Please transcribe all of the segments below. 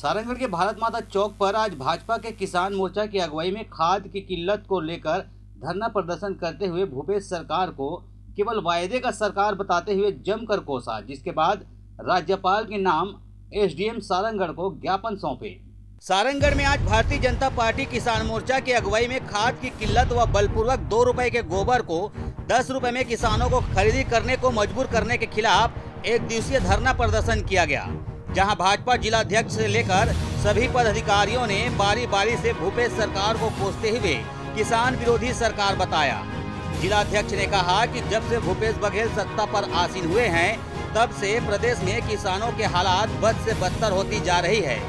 सारंगगढ़ के भारत माता चौक पर आज भाजपा के किसान मोर्चा की अगुवाई में खाद की किल्लत को लेकर धरना प्रदर्शन करते हुए भूपेश सरकार को केवल वायदे का सरकार बताते हुए जमकर कोसा, जिसके बाद राज्यपाल के नाम एसडीएम सारंगगढ़ को ज्ञापन सौंपे। सारंगगढ़ में आज भारतीय जनता पार्टी किसान मोर्चा की अगुवाई में खाद की किल्लत व बलपूर्वक 2 रुपए के गोबर को 10 रुपए में किसानों को खरीदी करने को मजबूर करने के खिलाफ एक दिवसीय धरना प्रदर्शन किया गया, जहां भाजपा जिलाध्यक्ष से लेकर सभी पदाधिकारियों ने बारी बारी से भूपेश सरकार को कोसते हुए किसान विरोधी सरकार बताया। जिलाध्यक्ष ने कहा कि जब से भूपेश बघेल सत्ता पर आसीन हुए हैं, तब से प्रदेश में किसानों के हालात बद से बदतर होती जा रही है।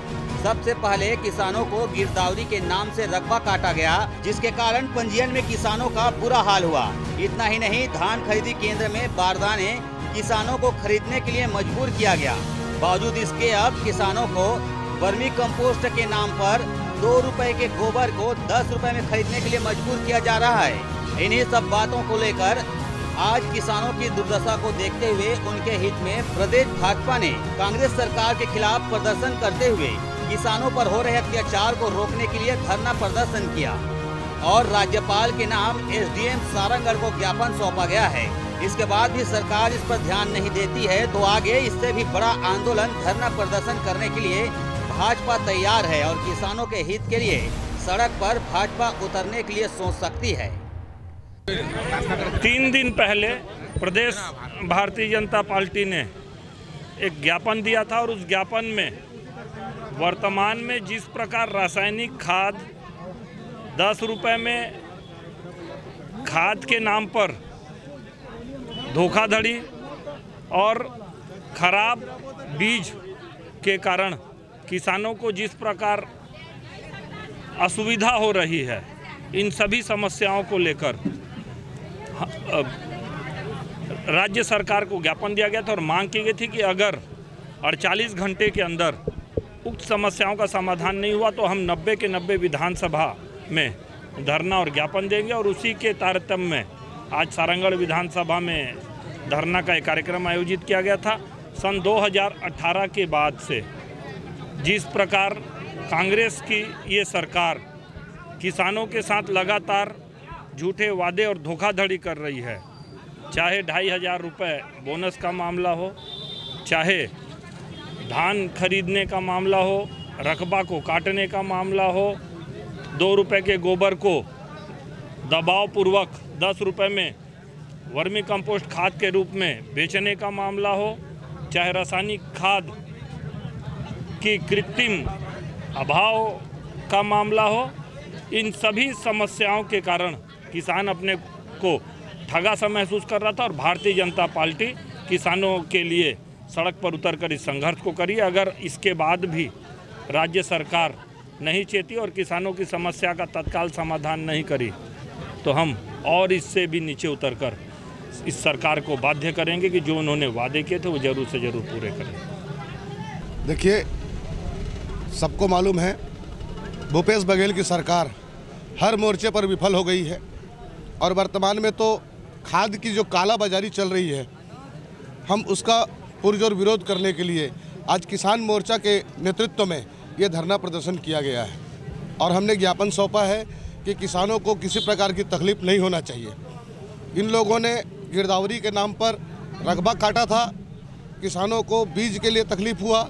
सबसे पहले किसानों को गिरदावरी के नाम से रकबा काटा गया, जिसके कारण पंजीयन में किसानों का बुरा हाल हुआ। इतना ही नहीं, धान खरीदी केंद्र में बारदाने किसानों को खरीदने के लिए मजबूर किया गया। बावजूद इसके अब किसानों को वर्मी कंपोस्ट के नाम पर 2 रुपए के गोबर को 10 रुपए में खरीदने के लिए मजबूर किया जा रहा है। इन्हीं सब बातों को लेकर आज किसानों की दुर्दशा को देखते हुए उनके हित में प्रदेश भाजपा ने कांग्रेस सरकार के खिलाफ प्रदर्शन करते हुए किसानों पर हो रहे अत्याचार को रोकने के लिए धरना प्रदर्शन किया और राज्यपाल के नाम एसडीएम सारंगगढ़ को ज्ञापन सौंपा गया है। इसके बाद भी सरकार इस पर ध्यान नहीं देती है तो आगे इससे भी बड़ा आंदोलन धरना प्रदर्शन करने के लिए भाजपा तैयार है और किसानों के हित के लिए सड़क पर भाजपा उतरने के लिए सोच सकती है। 3 दिन पहले प्रदेश भारतीय जनता पार्टी ने एक ज्ञापन दिया था और उस ज्ञापन में वर्तमान में जिस प्रकार रासायनिक खाद 10 रुपए में खाद के नाम पर धोखाधड़ी और खराब बीज के कारण किसानों को जिस प्रकार असुविधा हो रही है, इन सभी समस्याओं को लेकर राज्य सरकार को ज्ञापन दिया गया था और मांग की गई थी कि अगर 48 घंटे के अंदर उक्त समस्याओं का समाधान नहीं हुआ तो हम 90 के 90 विधानसभा में धरना और ज्ञापन देंगे। और उसी के तारतम्य में आज सारंगगढ़ विधानसभा में धरना का एक कार्यक्रम आयोजित किया गया था। सन 2018 के बाद से जिस प्रकार कांग्रेस की ये सरकार किसानों के साथ लगातार झूठे वादे और धोखाधड़ी कर रही है, चाहे 2500 रुपये बोनस का मामला हो, चाहे धान खरीदने का मामला हो, रकबा को काटने का मामला हो, 2 रुपए के गोबर को दबावपूर्वक 10 रुपए में वर्मी कंपोस्ट खाद के रूप में बेचने का मामला हो, चाहे रासायनिक खाद की कृत्रिम अभाव का मामला हो, इन सभी समस्याओं के कारण किसान अपने को ठगा सा महसूस कर रहा था और भारतीय जनता पार्टी किसानों के लिए सड़क पर उतरकर इस संघर्ष को करी। अगर इसके बाद भी राज्य सरकार नहीं चेती और किसानों की समस्या का तत्काल समाधान नहीं करी तो हम और इससे भी नीचे उतरकर इस सरकार को बाध्य करेंगे कि जो उन्होंने वादे किए थे वो जरूर से जरूर पूरे करें। देखिए, सबको मालूम है भूपेश बघेल की सरकार हर मोर्चे पर विफल हो गई है और वर्तमान में तो खाद की जो काला बाजारी चल रही है, हम उसका पुरजोर विरोध करने के लिए आज किसान मोर्चा के नेतृत्व में ये धरना प्रदर्शन किया गया है और हमने ज्ञापन सौंपा है कि किसानों को किसी प्रकार की तकलीफ नहीं होना चाहिए। इन लोगों ने गिरदावरी के नाम पर रकबा काटा था, किसानों को बीज के लिए तकलीफ हुआ,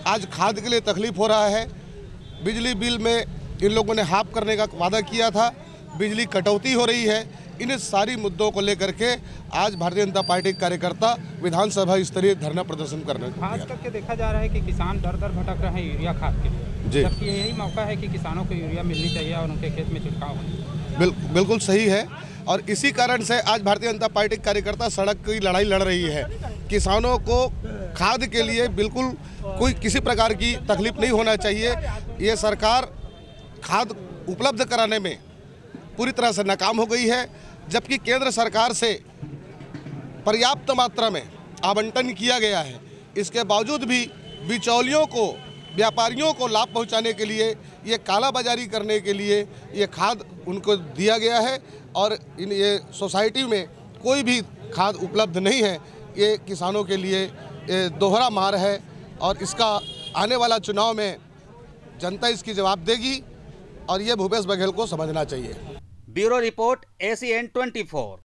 आज खाद के लिए तकलीफ हो रहा है। बिजली बिल में इन लोगों ने हाफ करने का वादा किया था, बिजली कटौती हो रही है। इन सारी मुद्दों को लेकर के आज भारतीय जनता पार्टी के कार्यकर्ता विधानसभा स्तरीय धरना प्रदर्शन करने खास करके देखा जा रहा है कि किसान दर दर भटक रहे हैं यूरिया खाद के लिए, जबकि यही मौका है कि किसानों को यूरिया मिलनी चाहिए और उनके खेत में छिड़काव हो। बिल्कुल सही है और इसी कारण से आज भारतीय जनता पार्टी के कार्यकर्ता सड़क की लड़ाई लड़ रही है। किसानों को खाद के लिए बिल्कुल कोई किसी प्रकार की तकलीफ नहीं होना चाहिए। ये सरकार खाद उपलब्ध कराने में पूरी तरह से नाकाम हो गई है, जबकि केंद्र सरकार से पर्याप्त मात्रा में आवंटन किया गया है। इसके बावजूद भी बिचौलियों को, व्यापारियों को लाभ पहुंचाने के लिए, ये काला बाजारी करने के लिए ये खाद उनको दिया गया है और ये सोसाइटी में कोई भी खाद उपलब्ध नहीं है। ये किसानों के लिए दोहरा मार है और इसका आने वाला चुनाव में जनता इसकी जवाब देगी और ये भूपेश बघेल को समझना चाहिए। Bureau report ACN 24।